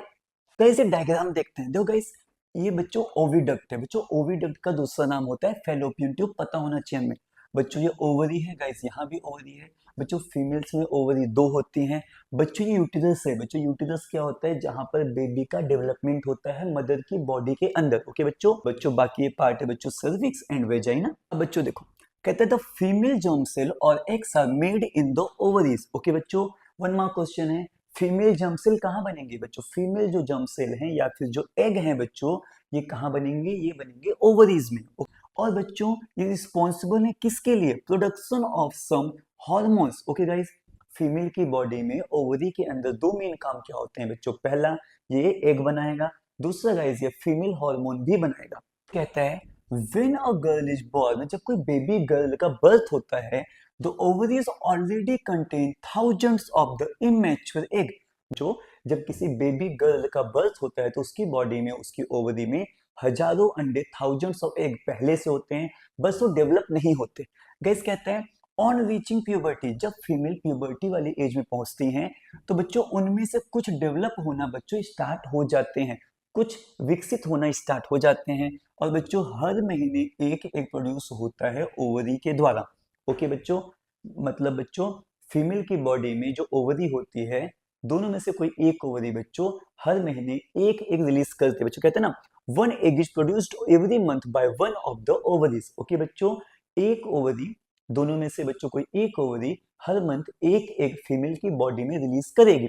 गाइस ये डायग्राम देखते हैं, देखो गाइस ये बच्चों ओविडक्ट है। बच्चों ओविडक्ट का दूसरा नाम होता है फैलोपियन ट्यूब, पता होना चाहिए हमें। बच्चों ये ओवरी है गाइस, यहाँ भी ओवरी है। बच्चों फीमेल्स में ओवरी दो होती हैं। बच्चों ये यूटिरस है। बच्चों यूटिरस क्या होता है, जहां पर बेबी का डेवलपमेंट होता है मदर की बॉडी के अंदर। ओके बच्चों, बच्चों बाकी ये पार्ट है बच्चों सर्विक्स एंड वेजाइना। अब बच्चों देखो कहते हैं द फीमेल जर्म सेल और eggs are made in the ovaries. Okay बच्चों, वन मार्क क्वेश्चन है, फीमेल जर्म सेल कहाँ बनेंगे बच्चों, फीमेल जो जर्म सेल हैं या फिर जो एग हैं बच्चों, ये कहाँ बनेंगे, ये बनेंगे ओवरीज में। और बच्चों ये रिस्पॉन्सिबल है किसके लिए, production of some hormones. Okay guys, female की बॉडी में ओवरी के अंदर दो मेन काम क्या होते हैं बच्चों, पहला ये एग बनाएगा, दूसरा गाइस ये फीमेल हार्मोन भी बनाएगा। कहता है when a girl is born, जब कोई बेबी गर्ल का बर्थ होता है, the ovaries already contain thousands of the immature egg. जो जब किसी बेबी गर्ल का बर्थ होता है तो उसकी बॉडी में, उसकी ओवरी में हजारों अंडे, थाउजेंड्स ऑफ एग पहले से होते हैं, बस वो डेवलप नहीं होते। गाइस कहते हैं ऑन रीचिंग प्यूबर्टी, जब फीमेल प्यूबर्टी वाली एज में पहुंचती हैं तो बच्चों उनमें से कुछ डेवलप होना बच्चों स्टार्ट हो जाते हैं, कुछ विकसित होना स्टार्ट हो जाते हैं। और बच्चों हर महीने एक एक प्रोड्यूस होता है ओवरी के द्वारा। ओके बच्चों, मतलब बच्चों फीमेल की बॉडी में जो ओवरी होती है, दोनों में से कोई एक ओवरी बच्चों हर महीने एक एक रिलीज करते हैं। बच्चों कहते हैं ना one egg is produced every month by one of the ovaries. Okay बच्चों, एक ओवरी, दोनों में से बच्चों कोई एक ओवरी हर मंथ एक एक फीमेल की बॉडी में रिलीज करेगी।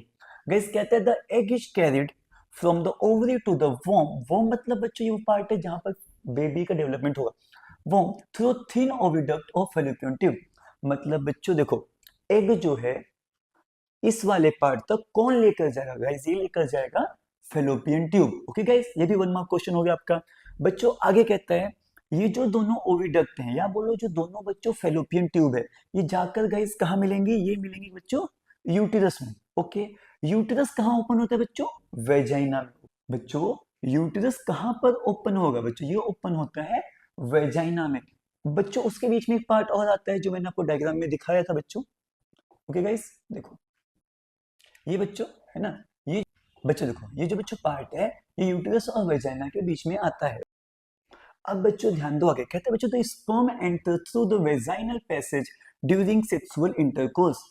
गाइस कहते हैं the egg is carried from the ovary to the womb. Womb मतलब बच्चों ये वो पार्ट है जहां पर बेबी का डेवलपमेंट होगा। वॉम थ्रू थिन ओविडक्ट और फैलोपियन ट्यूब, मतलब बच्चों देखो एग जो है इस वाले पार्ट तक कौन लेकर जाएगा गाइस, ये लेकर जाएगा फैलोपियन ट्यूब। ओके गाइस, ये भी वन मार्क क्वेश्चन हो गया आपका। बच्चों आगे कहता है ये जो दोनों ओविडक्ट हैं या बोलो जो दोनों बच्चों फेलोपियन ट्यूब है, ये जाकर गाइस कहाँ मिलेंगे? ये मिलेंगे बच्चों यूटिरस में। ओके, यूटिरस कहाँ ओपन होता है बच्चों? वेजाइना में। बच्चों यूटिरस कहाँ पर ओपन होगा? बच्चों ये ओपन होता है वेजाइना में। बच्चों उसके बीच में एक पार्ट और आता है जो मैंने आपको डायग्राम में दिखाया था बच्चों। ओके गाइस देखो, ये बच्चों है ना, ये बच्चों देखो ये जो बच्चों पार्ट है ये यूटिरस और वेजाइना के बीच में आता है। अब बच्चों ध्यान दो, आगे कहते हैं बच्चों the sperm enter through the vaginal passage during sexual intercourse.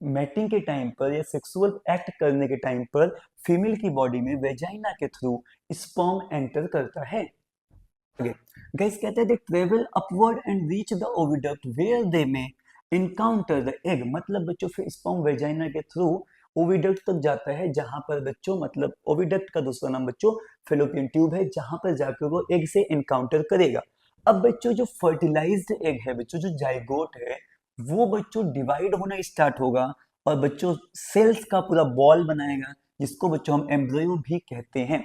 Mating के टाइम पर या सेक्सुअल एक्ट करने के टाइम पर फीमेल की बॉडी में वेजाइना के थ्रू स्पर्म एंटर करता है। गाइस कहते हैं they travel upward and reach the oviduct where they may encounter the egg. मतलब बच्चों फिर स्पर्म वेजाइना के थ्रू ओविडक्ट तक जाता है, जहां पर बच्चों मतलब ओविडक्ट का दूसरा नाम बच्चों फेलोपियन ट्यूब है, जहां पर जाकर वो एग से इनकाउंटर करेगा। अब बच्चों जो फर्टिलाइज्ड एग है बच्चों, जो जाइगोट है, वो बच्चों डिवाइड होना स्टार्ट होगा और बच्चों सेल्स का पूरा बॉल बनाएगा, जिसको बच्चों हम एम्ब्रियो भी कहते हैं।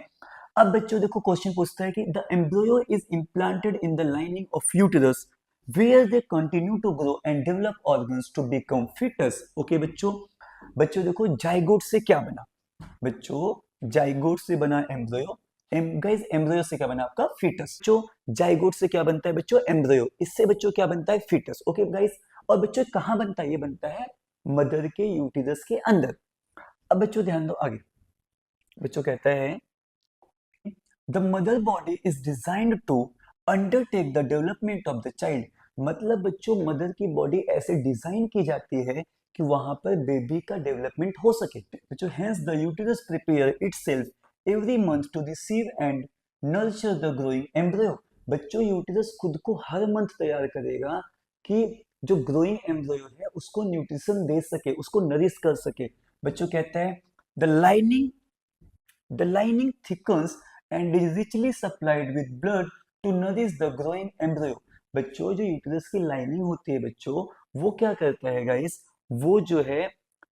अब बच्चों देखो क्वेश्चन पूछता है कि the embryo is implanted in the lining of uterus where they continue to grow and develop organs to become foetus. Okay बच्चों, बच्चों देखो जाइगोट से क्या बना? बच्चों जाइगोट से बना एम्ब्रियो। गाइस एम्ब्रियो से क्या बना? आपका फीटस। बच्चों जाइगोट से क्या बनता है बच्चों? एम्ब्रियो। इससे बच्चों क्या बनता है? फीटस। ओके गाइस, और बच्चों कहाँ बनता है? ये बनता है मदर के यूटिरस के अंदर। अब बच्चों ध्यान दो आगे, बच्चों कहता है the mother body is designed to undertake the development of the child. मतलब बच्चों मदर की बॉडी ऐसे डिजाइन की जाती है कि वहां पर बेबी का डेवलपमेंट हो सके। बच्चों hence the uterus prepare itself every month to receive and nurture the growing embryo. बच्चों यूटिरस खुद को हर मंथ तैयार करेगा कि जो ग्रोइंग एम्ब्रियो है उसको न्यूट्रिशन दे सके, उसको नरिश कर सके। बच्चों कहता है the lining thickens and is richly supplied with blood to nourish the growing embryo। बच्चों जो यूटिरस की लाइनिंग होती है बच्चों, वो क्या करता है गाइस? वो जो है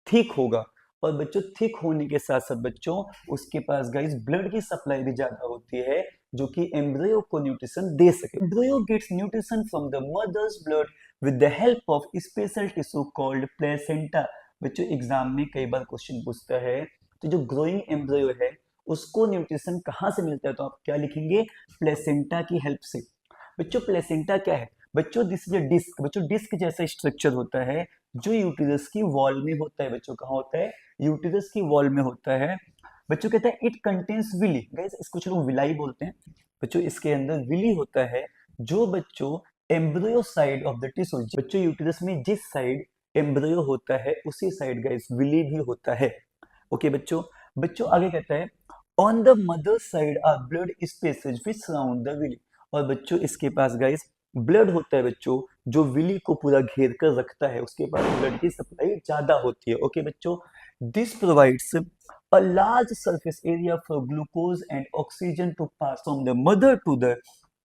थिक होगा, और बच्चों थिक होने के साथ साथ बच्चों उसके पास गाइस ब्लड की सप्लाई भी ज्यादा होती है, जो कि एम्ब्रियो को न्यूट्रिशन दे सके। Embryo gets nutrition from the mother's blood with the help of special tissue called placenta. बच्चों एग्जाम में कई बार क्वेश्चन पूछता है तो जो ग्रोइंग एम्ब्रियो है उसको न्यूट्रिशन कहाँ से मिलता है? तो आप क्या लिखेंगे? प्लेसेंटा की हेल्प से। बच्चों प्लेसेंटा क्या है? बच्चों दिस इज अ डिस्क। बच्चों डिस्क जैसा स्ट्रक्चर होता है जो यूटिरस की वॉल में होता है। बच्चों कहाँ होता है? यूटिरस की वॉल में होता है। बच्चों कहता है इट कंटेन्स विली। गाइस इसको चलो विलाई बोलते हैं। बच्चों इसके अंदर विली होता है, जो बच्चों embryo side of the tissue. बच्चों यूटिरस में जिस साइड एम्ब्रियो होता है उसी साइड गाइस विली भी होता है। ओके बच्चों, बच्चों आगे कहता है on the mother side are blood spaces which surround the villi. और बच्चों इसके पास गाइस ब्लड होता है बच्चों, जो विली को पूरा घेर कर रखता है, उसके पास ब्लड की सप्लाई ज्यादा होती है। ओके बच्चों, this provides a large surface area for glucose and oxygen to pass from the mother to the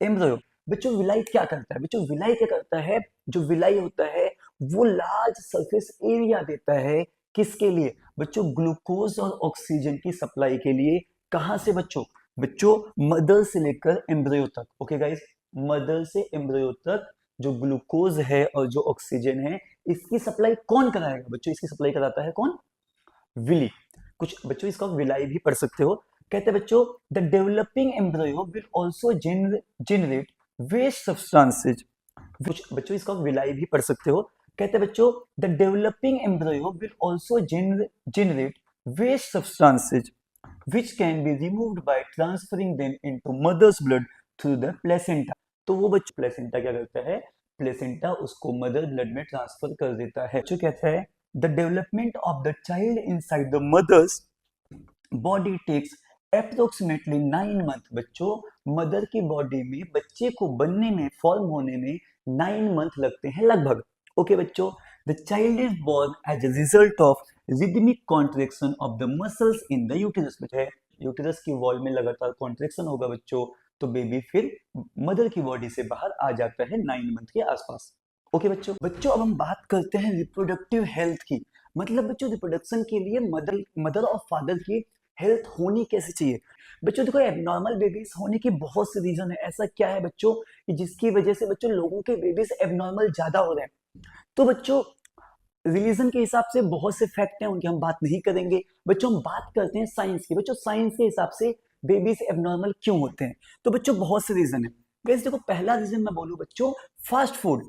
embryo. बच्चों विलाई क्या करता है? बच्चों विलाई क्या करता है? जो विलाई होता है वो लार्ज सरफेस एरिया देता है, किसके लिए? बच्चों ग्लूकोज और ऑक्सीजन की सप्लाई के लिए। कहां से बच्चों? बच्चों मदर से लेकर एम्ब्रियो तक। ओके गाइस, मदर से एम्ब्रियो तक जो ग्लूकोज है और जो ऑक्सीजन है, इसकी सप्लाई कौन कराएगा? बच्चों इसकी सप्लाई कराता है कौन? विली। कुछ बच्चों इसका विलाई भी पढ़ सकते हो। कहते हैं बच्चों the developing embryo will also generate waste substances. कुछ बच्चों इसका विलाई भी पढ़ सकते हो। कहते हैं बच्चों the developing embryo will also generate waste substances which can be removed by transferring them into mother's blood through the placenta। तो वो बच्चों प्लेसेंटा क्या करता है? प्लेसेंटा उसको मदर ब्लड में ट्रांसफर कर देता है। जो कहता है the development of the child inside the mother's body takes approximately 9 month. बच्चों मदर की बॉडी में बच्चे को बनने में, फॉर्म होने में 9 मंथ लगते हैं लगभग। ओके बच्चों, the child is born as a result of rhythmic contraction of the muscles in the uterus। है यूटिरस की वॉल में लगातार कॉन्ट्रेक्शन होगा बच्चों, तो बेबी फिर मदर की बॉडी से बाहर आ जाता है 9 मंथ के आसपास। ओके बच्चों, अब हम बात करते हैं रिप्रोडक्टिव हेल्थ की। मतलब बच्चों रिप्रोडक्शन के लिए मदर और फादर की हेल्थ होनी कैसे चाहिए। बच्चों देखो, एबनॉर्मल बेबीज होने की बहुत से रीजन है। ऐसा क्या है बच्चों कि जिसकी वजह से बच्चों लोगों के बेबीज एबनॉर्मल ज्यादा हो रहे हैं। तो बच्चों रिलीजन के हिसाब से बहुत से फैक्ट हैं, उनकी हम बात नहीं करेंगे। बच्चों हम बात करते हैं साइंस की। बच्चों साइंस के हिसाब से बेबीज एबनॉर्मल क्यों होते हैं, तो बच्चों बहुत से रीजन है। वैसे देखो, पहला रीजन मैं बोलूं बच्चों, फास्ट फूड।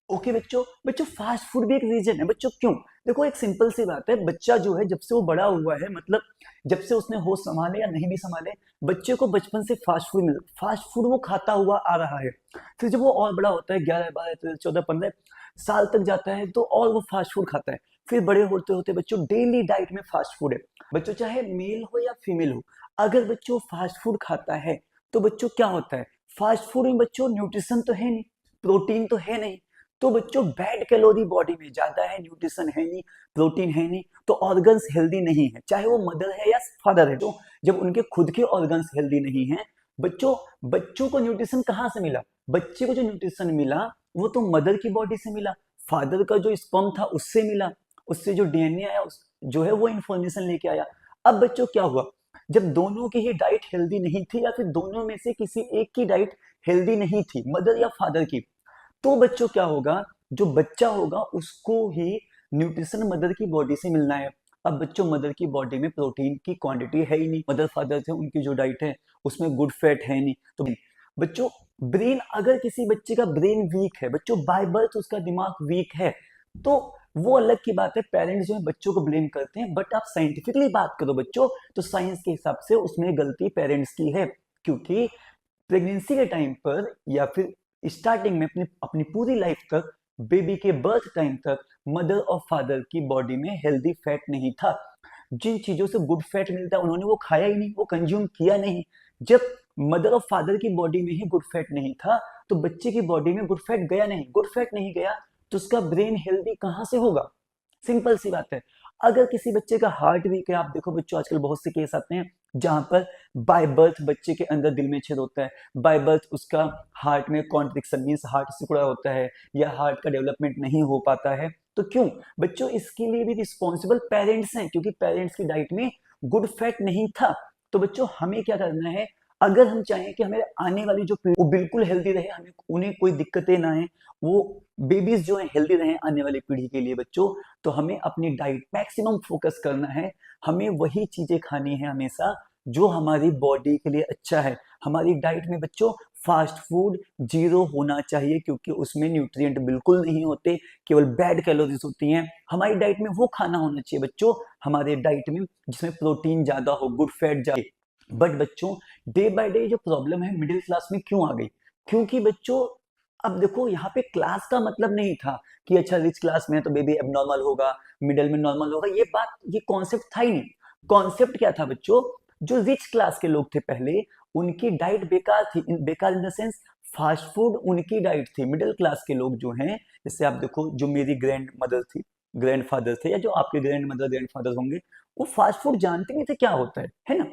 ओके बच्चों, बच्चों फास्ट फूड भी एक रीजन है बच्चों। क्यों? देखो एक सिंपल सी बात है, बच्चा जो है जब से वो बड़ा हुआ है, मतलब जब से उसने होश संभाले या नहीं भी संभाले, बच्चे को बचपन से फास्ट फूड मिल, फास्ट फूड वो खाता हुआ आ रहा है। फिर जब वो और बड़ा होता है, 11 12 13 14 15 साल तक जाता है, तो और वो फास्ट फूड खाता है। फिर बड़े होते होते बच्चों डेली डाइट में फास्ट फूड है। बच्चों चाहे मेल हो या फीमेल हो, अगर बच्चों फास्ट फूड खाता है तो बच्चों क्या होता है, फास्ट फूड में बच्चों न्यूट्रिशन तो है नहीं, प्रोटीन तो है नहीं, तो बच्चों बैड कैलोरी बॉडी में ज्यादा है, न्यूट्रिशन है नहीं, प्रोटीन है नहीं, तो ऑर्गन्स हेल्दी नहीं है, चाहे वो मदर है या फादर है। तो जब उनके खुद के ऑर्गन्स हेल्दी नहीं है, बच्चों बच्चों को न्यूट्रिशन कहाँ से मिला? बच्चे को जो न्यूट्रिशन मिला वो तो मदर की बॉडी से मिला, फादर का जो स्पर्म था उससे मिला, उससे जो डीएनए आया जो है वो इंफॉर्मेशन लेके आया। अब बच्चों क्या हुआ, जब दोनों की ही डाइट हेल्दी नहीं थी, या फिर दोनों में से किसी एक की डाइट हेल्दी नहीं थी, मदर या फादर की, तो बच्चों क्या होगा, जो बच्चा होगा उसको ही न्यूट्रिशन मदर की बॉडी से मिलना है। अब बच्चों मदर की बॉडी में प्रोटीन की क्वांटिटी है ही नहीं, मदर फादर थे उनकी जो डाइट है उसमें गुड फैट है नहीं। तो बच्चों ब्रेन, अगर किसी बच्चे का ब्रेन वीक है बच्चों, बाय बर्थ उसका दिमाग वीक है, तो वो अलग की बात है, पेरेंट्स जो है बच्चों को ब्लेम करते हैं। बट आप साइंटिफिकली बात करो बच्चों, तो साइंस के हिसाब से उसमें गलती पेरेंट्स की है, क्योंकि प्रेगनेंसी के टाइम पर या फिर स्टार्टिंग में अपनी अपनी पूरी लाइफ तक, बेबी के बर्थ टाइम तक, मदर और फादर की बॉडी में हेल्दी फैट नहीं था। जिन चीजों से गुड फैट मिलता है उन्होंने वो खाया ही नहीं, वो कंज्यूम किया नहीं। जब मदर और फादर की बॉडी में ही गुड फैट नहीं था, तो बच्चे की बॉडी में गुड फैट गया नहीं, गुड फैट नहीं गया तो उसका ब्रेन हेल्दी कहाँ से होगा? सिंपल सी बात है। अगर किसी बच्चे का हार्ट वीक है, आप देखो बच्चों आजकल बहुत से केस आते हैं जहां पर बाय बर्थ बच्चे के अंदर दिल में छेद होता है, बाय बर्थ उसका हार्ट में कॉन्ट्रिक्शन मीन्स हार्ट सिकुड़ा होता है, या हार्ट का डेवलपमेंट नहीं हो पाता है। तो क्यों? बच्चों इसके लिए भी रिस्पॉन्सिबल पेरेंट्स हैं, क्योंकि पेरेंट्स की डाइट में गुड फैट नहीं था। तो बच्चों हमें क्या करना है, अगर हम चाहें कि हमें आने वाली जो पीढ़ी वो बिल्कुल हेल्दी रहे, हमें उन्हें कोई दिक्कतें ना आए, वो बेबीज जो है हेल्दी रहे आने वाली पीढ़ी के लिए बच्चों, तो हमें अपनी डाइट मैक्सिमम फोकस करना है। हमें वही चीजें खानी है हमेशा जो हमारी बॉडी के लिए अच्छा है। हमारी डाइट में बच्चों फास्ट फूड जीरो होना चाहिए, क्योंकि उसमें न्यूट्रिएंट बिल्कुल नहीं होते, केवल बैड कैलोरीज होती हैं। हमारी डाइट में वो खाना होना चाहिए बच्चों, हमारे डाइट में जिसमें प्रोटीन ज्यादा हो, गुड फैट ज्यादा। बट बच्चों डे बाय डे जो प्रॉब्लम है मिडिल क्लास में क्यों आ गई? क्योंकि बच्चों अब देखो यहाँ पे क्लास का मतलब नहीं था कि अच्छा रिच क्लास में है तो बेबी एबनॉर्मल होगा, मिडिल में नॉर्मल होगा, ये बात, ये कॉन्सेप्ट था ही नहीं। कॉन्सेप्ट क्या था बच्चों, जो रिच क्लास के लोग थे पहले, उनकी डाइट बेकार थी, बेकार in the sense fast food उनकी डाइट थी। मिडिल क्लास के लोग जो हैं, जैसे आप देखो जो मेरी ग्रैंड मदर थी, ग्रैंड फादर थे, या जो आपके ग्रैंड मदर ग्रैंड फादर होंगे, वो फास्ट फूड जानते नहीं थे क्या होता है ना।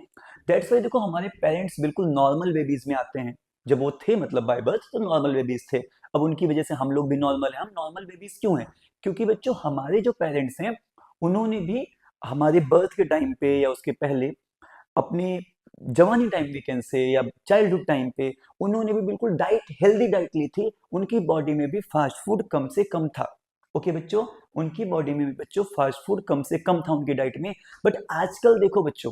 दैट्स वाई देखो हमारे पेरेंट्स बिल्कुल नॉर्मल बेबीज में आते हैं। जब वो थे मतलब बाय बर्थ तो नॉर्मल बेबीज थे, अब उनकी वजह से हम लोग भी नॉर्मल हैं। हम नॉर्मल बेबीज क्यों हैं? क्योंकि बच्चों हमारे जो पेरेंट्स हैं उन्होंने भी हमारे बर्थ के टाइम पे या उसके पहले, अपने जवानी टाइम वीकेंड से या चाइल्डहुड टाइम पे, उन्होंने भी बिल्कुल डाइट, हेल्दी डाइट ली थी, उनकी बॉडी में भी फास्ट फूड कम से कम था। ओके बच्चों, उनकी बॉडी में भी बच्चों फास्ट फूड कम से कम था उनकी डाइट में। बट आजकल देखो बच्चों,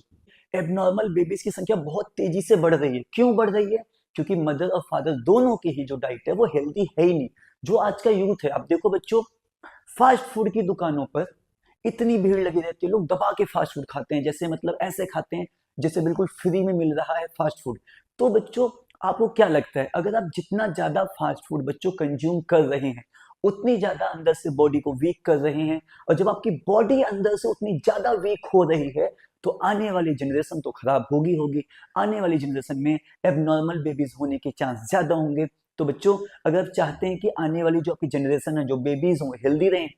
एबनॉर्मल बेबीज की संख्या बहुत तेजी से बढ़ रही है। क्यों बढ़ रही है? क्योंकि मदर और फादर दोनों की ही जो डाइट है वो हेल्दी है ही नहीं। जो आज का यूथ है, आप देखो बच्चों, फास्ट फूड की दुकानों पर इतनी भीड़ लगी रहती है, लोग दबा के फास्ट फूड खाते हैं, जैसे मतलब ऐसे खाते हैं जैसे बिल्कुल फ्री में मिल रहा है फास्ट फूड। तो बच्चों आपको क्या लगता है, अगर आप जितना ज्यादा फास्ट फूड बच्चों कंज्यूम कर रहे हैं, उतनी ज्यादा अंदर से बॉडी को वीक कर रहे हैं, और जब आपकी बॉडी अंदर से उतनी ज्यादा वीक हो रही है, तो आने वाली जनरेशन तो खराब होगी होगी। आने वाली जनरेशन में एबनॉर्मल बेबीज होने के चांस ज्यादा होंगे। तो बच्चों अगर आप चाहते हैं कि आने वाली जो आपकी जनरेशन है, जो बेबीज हो हेल्दी रहें,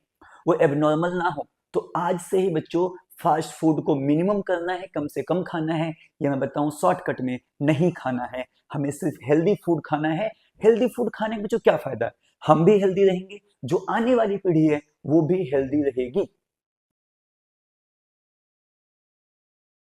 वो एबनॉर्मल ना हो, तो आज से ही बच्चों फास्ट फूड को मिनिमम करना है, कम से कम खाना है। ये मैं बताऊं शॉर्टकट में नहीं खाना है, हमें सिर्फ हेल्दी फूड खाना है। हेल्दी फूड खाने में बच्चों क्या फायदा है, हम भी हेल्दी रहेंगे, जो आने वाली पीढ़ी है वो भी हेल्दी रहेगी।